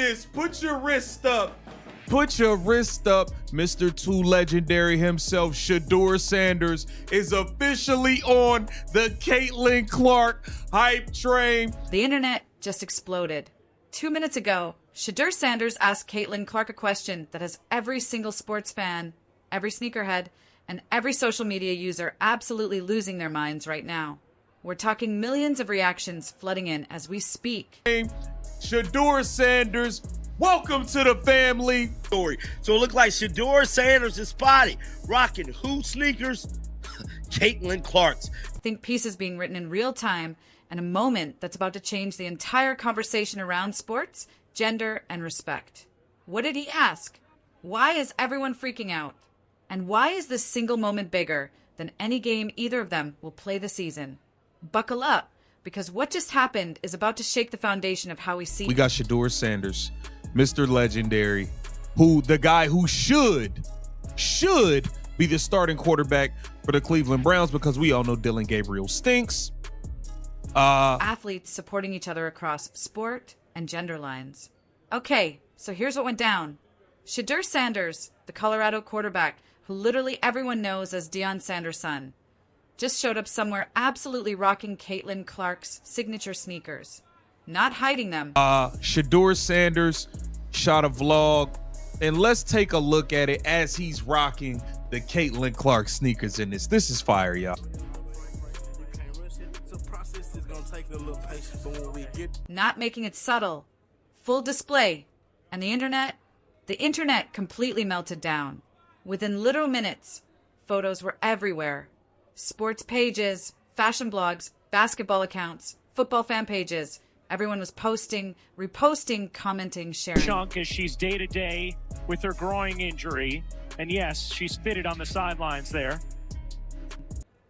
this. Put your wrist up. Put your wrist up. Mr. Too Legendary himself, Shedeur Sanders, is officially on the Caitlin Clark hype train. The internet just exploded. 2 minutes ago, Shedeur Sanders asked Caitlin Clark a question that has every single sports fan, every sneakerhead, and every social media user absolutely losing their minds right now. We're talking millions of reactions flooding in as we speak. Shedeur Sanders, welcome to the family. So it looked like Shedeur Sanders is spotted rocking who sneakers? Caitlin Clark's. Think pieces being written in real time and a moment that's about to change the entire conversation around sports, gender, and respect. What did he ask? Why is everyone freaking out? And why is this single moment bigger than any game either of them will play this season? Buckle up, because what just happened is about to shake the foundation of how we see. We got Shedeur Sanders, Mr. Legendary, the guy who should be the starting quarterback for the Cleveland Browns, because we all know Dylan Gabriel stinks. Athletes supporting each other across sport and gender lines. Okay, so here's what went down. Shedeur Sanders, the Colorado quarterback, who literally everyone knows as Deion Sanders' son, just showed up somewhere absolutely rocking Caitlin Clark's signature sneakers. Not hiding them. Shedeur Sanders shot a vlog, and let's take a look at it as he's rocking the Caitlin Clark sneakers in this. This is fire, y'all. Not making it subtle. Full display. And the internet completely melted down. Within literal minutes, photos were everywhere. Sports pages, fashion blogs, basketball accounts, football fan pages. Everyone was posting, reposting, commenting, sharing. Chunk as she's day-to-day with her groin injury. And yes, she's fitted on the sidelines there.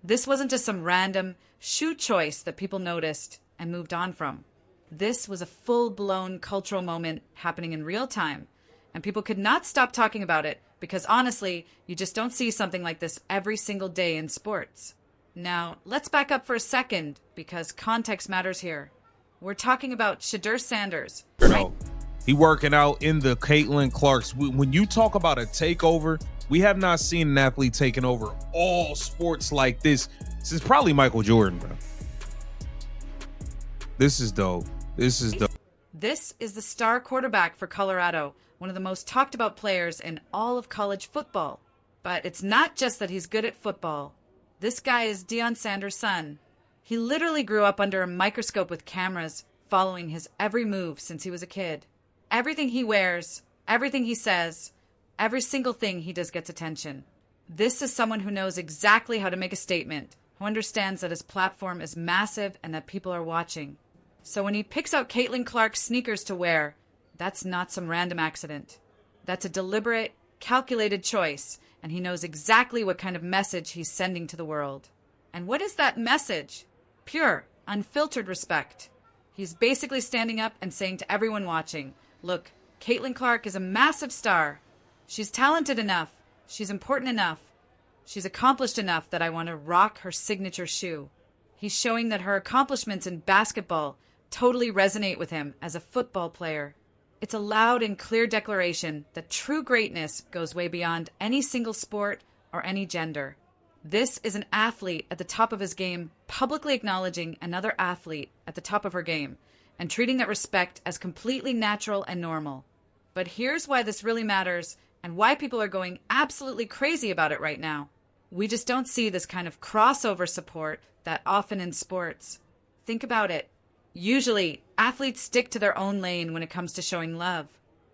This wasn't just some random shoe choice that people noticed and moved on from. This was a full-blown cultural moment happening in real time. And people could not stop talking about it because honestly, you just don't see something like this every single day in sports. Now, let's back up for a second because context matters here. We're talking about Shedeur Sanders, right? He working out in the Caitlin Clark's. When you talk about a takeover, we have not seen an athlete taking over all sports like this since probably Michael Jordan, bro. This is dope. This is dope. This is the star quarterback for Colorado, one of the most talked about players in all of college football. But it's not just that he's good at football. This guy is Deion Sanders' son. He literally grew up under a microscope with cameras following his every move since he was a kid. Everything he wears, everything he says, every single thing he does gets attention. This is someone who knows exactly how to make a statement, who understands that his platform is massive and that people are watching. So when he picks out Caitlin Clark's sneakers to wear, that's not some random accident. That's a deliberate, calculated choice, and he knows exactly what kind of message he's sending to the world. And what is that message? Pure, unfiltered respect. He's basically standing up and saying to everyone watching, look, Caitlin Clark is a massive star. She's talented enough. She's important enough. She's accomplished enough that I want to rock her signature shoe. He's showing that her accomplishments in basketball totally resonate with him as a football player. It's a loud and clear declaration that true greatness goes way beyond any single sport or any gender. This is an athlete at the top of his game publicly acknowledging another athlete at the top of her game and treating that respect as completely natural and normal. But here's why this really matters and why people are going absolutely crazy about it right now. We just don't see this kind of crossover support that often in sports. Think about it. Usually, athletes stick to their own lane when it comes to showing love.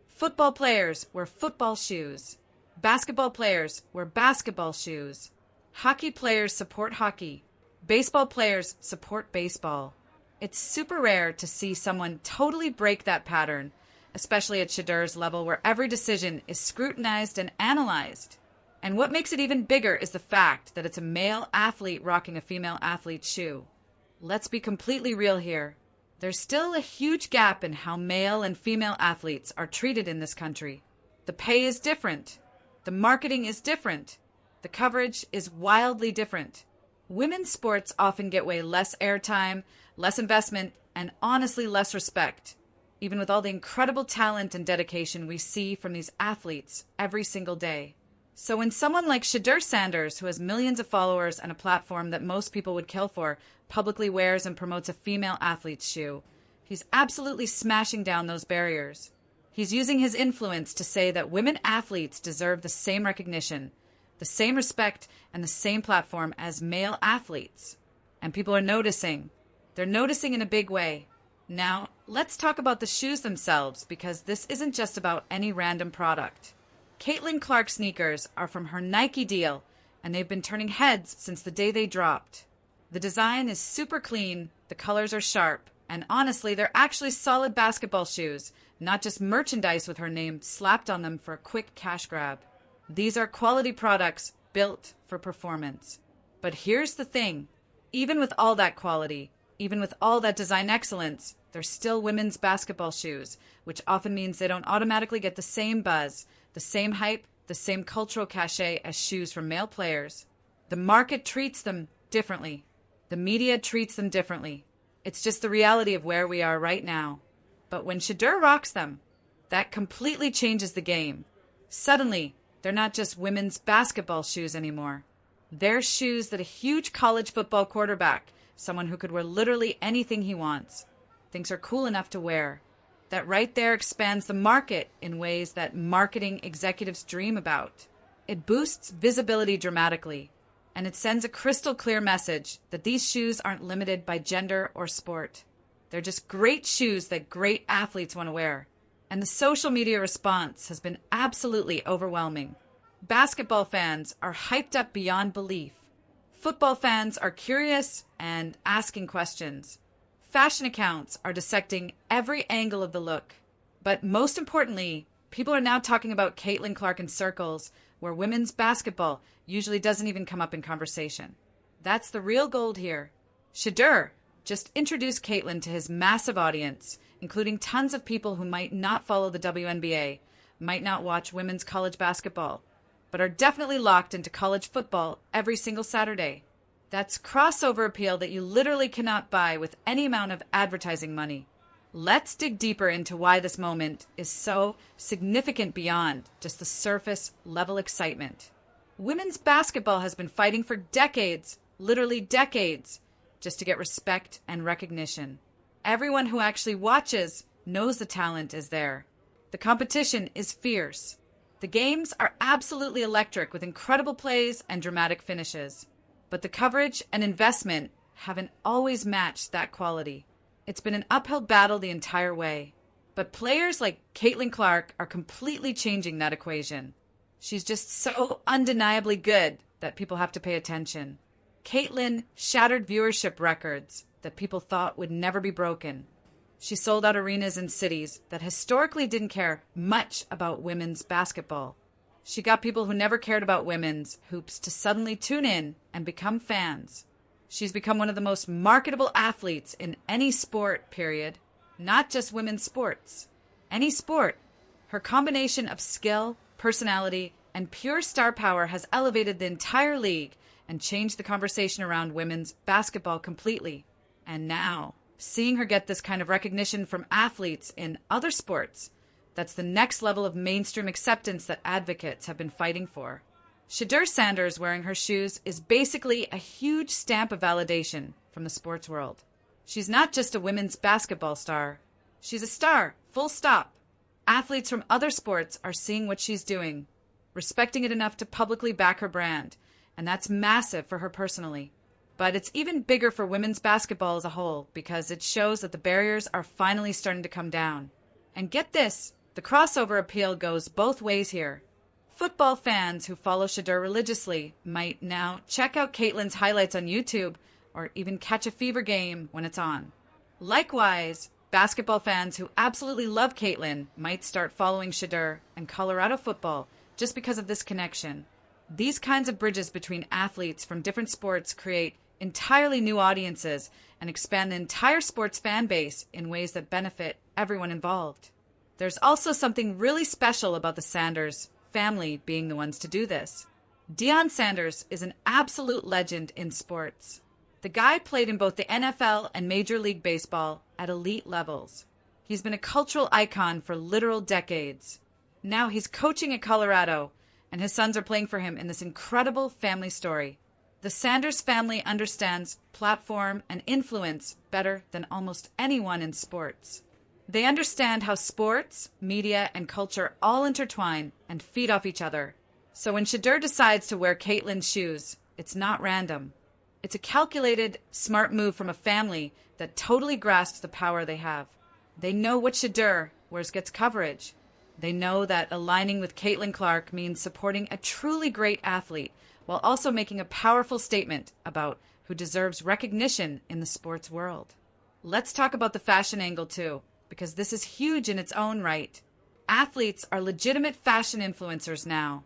Football players wear football shoes. Basketball players wear basketball shoes. Hockey players support hockey. Baseball players support baseball. It's super rare to see someone totally break that pattern, especially at Shedeur's level where every decision is scrutinized and analyzed. And what makes it even bigger is the fact that it's a male athlete rocking a female athlete's shoe. Let's be completely real here. There's still a huge gap in how male and female athletes are treated in this country. The pay is different. The marketing is different. The coverage is wildly different. Women's sports often get way less airtime, less investment, and honestly less respect. even with all the incredible talent and dedication we see from these athletes every single day. So when someone like Shedeur Sanders, who has millions of followers and a platform that most people would kill for, publicly wears and promotes a female athlete's shoe, he's absolutely smashing down those barriers. He's using his influence to say that women athletes deserve the same recognition, the same respect, and the same platform as male athletes. And people are noticing. They're noticing in a big way. Now, let's talk about the shoes themselves, because this isn't just about any random product. Caitlin Clark sneakers are from her Nike deal, and they've been turning heads since the day they dropped. The design is super clean, the colors are sharp, and honestly, they're actually solid basketball shoes, not just merchandise with her name slapped on them for a quick cash grab. These are quality products built for performance. But here's the thing. Even with all that quality, even with all that design excellence, they're still women's basketball shoes, which often means they don't automatically get the same buzz, the same hype, the same cultural cachet as shoes from male players. The market treats them differently. The media treats them differently. It's just the reality of where we are right now. But when Shedeur rocks them, that completely changes the game. Suddenly, they're not just women's basketball shoes anymore. They're shoes that a huge college football quarterback, someone who could wear literally anything he wants, thinks are cool enough to wear. That right there expands the market in ways that marketing executives dream about. It boosts visibility dramatically, and it sends a crystal clear message that these shoes aren't limited by gender or sport. They're just great shoes that great athletes want to wear. And the social media response has been absolutely overwhelming. Basketball fans are hyped up beyond belief. Football fans are curious and asking questions. Fashion accounts are dissecting every angle of the look. But most importantly, people are now talking about Caitlin Clark in circles where women's basketball usually doesn't even come up in conversation. That's the real gold here. Shedeur just introduced Caitlin to his massive audience, including tons of people who might not follow the WNBA, might not watch women's college basketball, but are definitely locked into college football every single Saturday. That's crossover appeal that you literally cannot buy with any amount of advertising money. Let's dig deeper into why this moment is so significant beyond just the surface level excitement. Women's basketball has been fighting for decades, literally decades, just to get respect and recognition. Everyone who actually watches knows the talent is there. The competition is fierce. The games are absolutely electric with incredible plays and dramatic finishes. But the coverage and investment haven't always matched that quality. It's been an uphill battle the entire way. But players like Caitlin Clark are completely changing that equation. She's just so undeniably good that people have to pay attention. Caitlin shattered viewership records that people thought would never be broken. She sold out arenas in cities that historically didn't care much about women's basketball. She got people who never cared about women's hoops to suddenly tune in and become fans. She's become one of the most marketable athletes in any sport, period. Not just women's sports. Any sport. Her combination of skill, personality, and pure star power has elevated the entire league and changed the conversation around women's basketball completely. And now, seeing her get this kind of recognition from athletes in other sports, that's the next level of mainstream acceptance that advocates have been fighting for. Shedeur Sanders wearing her shoes is basically a huge stamp of validation from the sports world. She's not just a women's basketball star. She's a star, full stop. Athletes from other sports are seeing what she's doing, respecting it enough to publicly back her brand, and that's massive for her personally. But it's even bigger for women's basketball as a whole because it shows that the barriers are finally starting to come down. And get this, the crossover appeal goes both ways here. Football fans who follow Shedeur religiously might now check out Caitlin's highlights on YouTube or even catch a Fever game when it's on. Likewise, basketball fans who absolutely love Caitlin might start following Shedeur and Colorado football just because of this connection. These kinds of bridges between athletes from different sports create entirely new audiences and expand the entire sports fan base in ways that benefit everyone involved. There's also something really special about the Sanders family being the ones to do this. Deion Sanders is an absolute legend in sports. The guy played in both the NFL and Major League Baseball at elite levels. He's been a cultural icon for literal decades. Now he's coaching at Colorado, and his sons are playing for him in this incredible family story. The Sanders family understands platform and influence better than almost anyone in sports. They understand how sports, media, and culture all intertwine and feed off each other. So when Shedeur decides to wear Caitlyn's shoes, it's not random. It's a calculated, smart move from a family that totally grasps the power they have. They know what Shedeur wears gets coverage. They know that aligning with Caitlin Clark means supporting a truly great athlete while also making a powerful statement about who deserves recognition in the sports world. Let's talk about the fashion angle too, because this is huge in its own right. Athletes are legitimate fashion influencers now.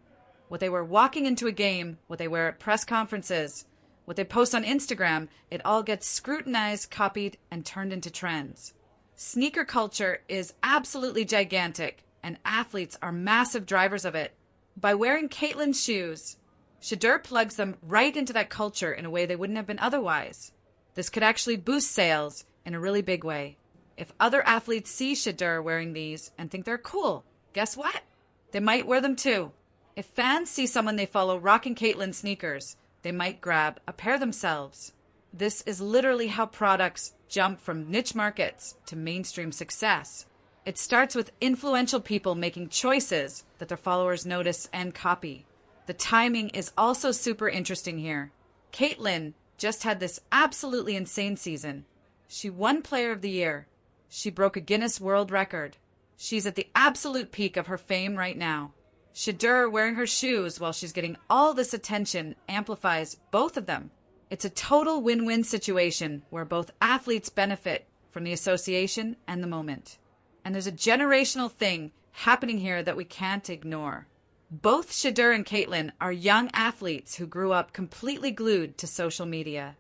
What they wear walking into a game, what they wear at press conferences, what they post on Instagram, it all gets scrutinized, copied, and turned into trends. Sneaker culture is absolutely gigantic, and athletes are massive drivers of it. By wearing Caitlyn's shoes, Shedeur plugs them right into that culture in a way they wouldn't have been otherwise. This could actually boost sales in a really big way. If other athletes see Shedeur wearing these and think they're cool, guess what? They might wear them too. If fans see someone they follow rocking Caitlyn sneakers, they might grab a pair themselves. This is literally how products jump from niche markets to mainstream success. It starts with influential people making choices that their followers notice and copy. The timing is also super interesting here. Caitlyn just had this absolutely insane season. She won Player of the Year. She broke a Guinness World Record. She's at the absolute peak of her fame right now. Shedeur wearing her shoes while she's getting all this attention amplifies both of them. It's a total win-win situation where both athletes benefit from the association and the moment. And there's a generational thing happening here that we can't ignore. Both Shedeur and Caitlyn are young athletes who grew up completely glued to social media.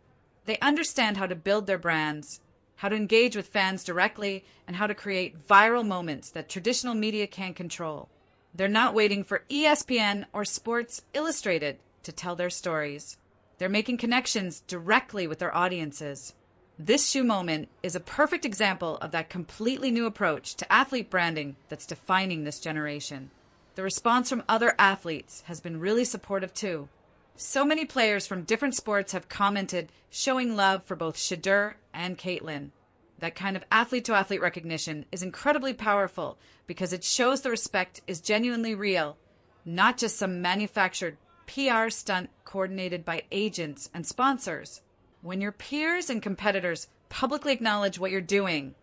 They understand how to build their brands, how to engage with fans directly, and how to create viral moments that traditional media can't control. They're not waiting for ESPN or Sports Illustrated to tell their stories. They're making connections directly with their audiences. This shoe moment is a perfect example of that completely new approach to athlete branding that's defining this generation. The response from other athletes has been really supportive too. So many players from different sports have commented showing love for both Shedeur and Caitlyn. That kind of athlete-to-athlete recognition is incredibly powerful because it shows the respect is genuinely real, not just some manufactured PR stunt coordinated by agents and sponsors. When your peers and competitors publicly acknowledge what you're doing,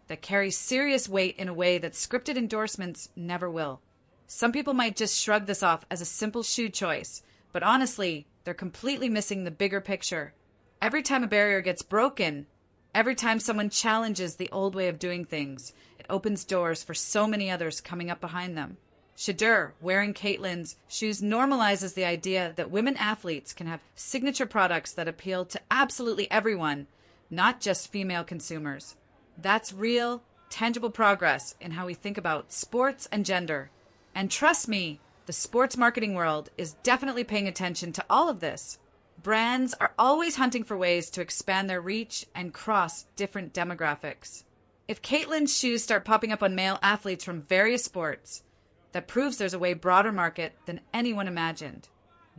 that carries serious weight in a way that scripted endorsements never will. Some people might just shrug this off as a simple shoe choice, but honestly, they're completely missing the bigger picture. Every time a barrier gets broken, every time someone challenges the old way of doing things, it opens doors for so many others coming up behind them. Shedeur wearing Caitlyn's shoes normalizes the idea that women athletes can have signature products that appeal to absolutely everyone, not just female consumers. That's real, tangible progress in how we think about sports and gender. And trust me, the sports marketing world is definitely paying attention to all of this. Brands are always hunting for ways to expand their reach and cross different demographics. If Caitlyn's shoes start popping up on male athletes from various sports, that proves there's a way broader market than anyone imagined.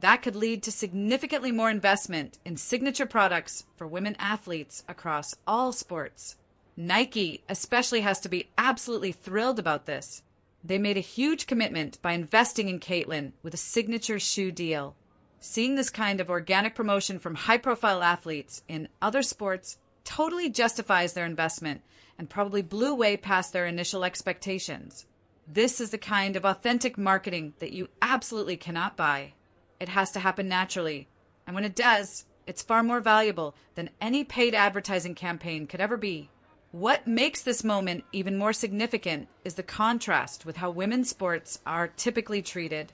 That could lead to significantly more investment in signature products for women athletes across all sports. Nike especially has to be absolutely thrilled about this. They made a huge commitment by investing in Caitlyn with a signature shoe deal. Seeing this kind of organic promotion from high-profile athletes in other sports totally justifies their investment and probably blew way past their initial expectations. This is the kind of authentic marketing that you absolutely cannot buy. It has to happen naturally. And when it does, it's far more valuable than any paid advertising campaign could ever be. What makes this moment even more significant is the contrast with how women's sports are typically treated.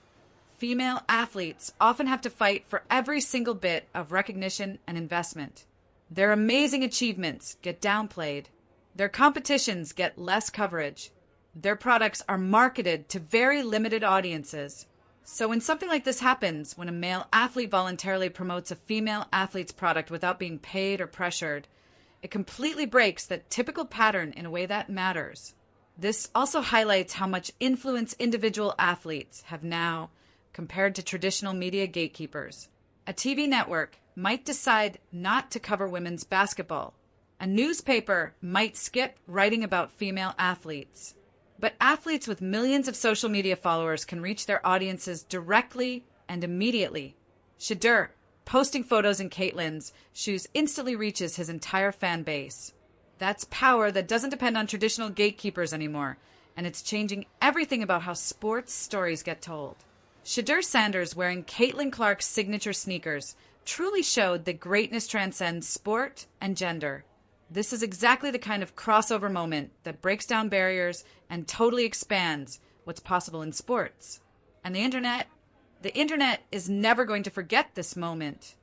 Female athletes often have to fight for every single bit of recognition and investment. Their amazing achievements get downplayed. Their competitions get less coverage. Their products are marketed to very limited audiences. So when something like this happens, when a male athlete voluntarily promotes a female athlete's product without being paid or pressured, it completely breaks that typical pattern in a way that matters. This also highlights how much influence individual athletes have now compared to traditional media gatekeepers. A TV network might decide not to cover women's basketball. A newspaper might skip writing about female athletes. But athletes with millions of social media followers can reach their audiences directly and immediately. Shedeur, posting photos in Caitlyn's shoes, instantly reaches his entire fan base. That's power that doesn't depend on traditional gatekeepers anymore, and it's changing everything about how sports stories get told. Shedeur Sanders wearing Caitlin Clark's signature sneakers truly showed that greatness transcends sport and gender. This is exactly the kind of crossover moment that breaks down barriers and totally expands what's possible in sports. And the internet is never going to forget this moment.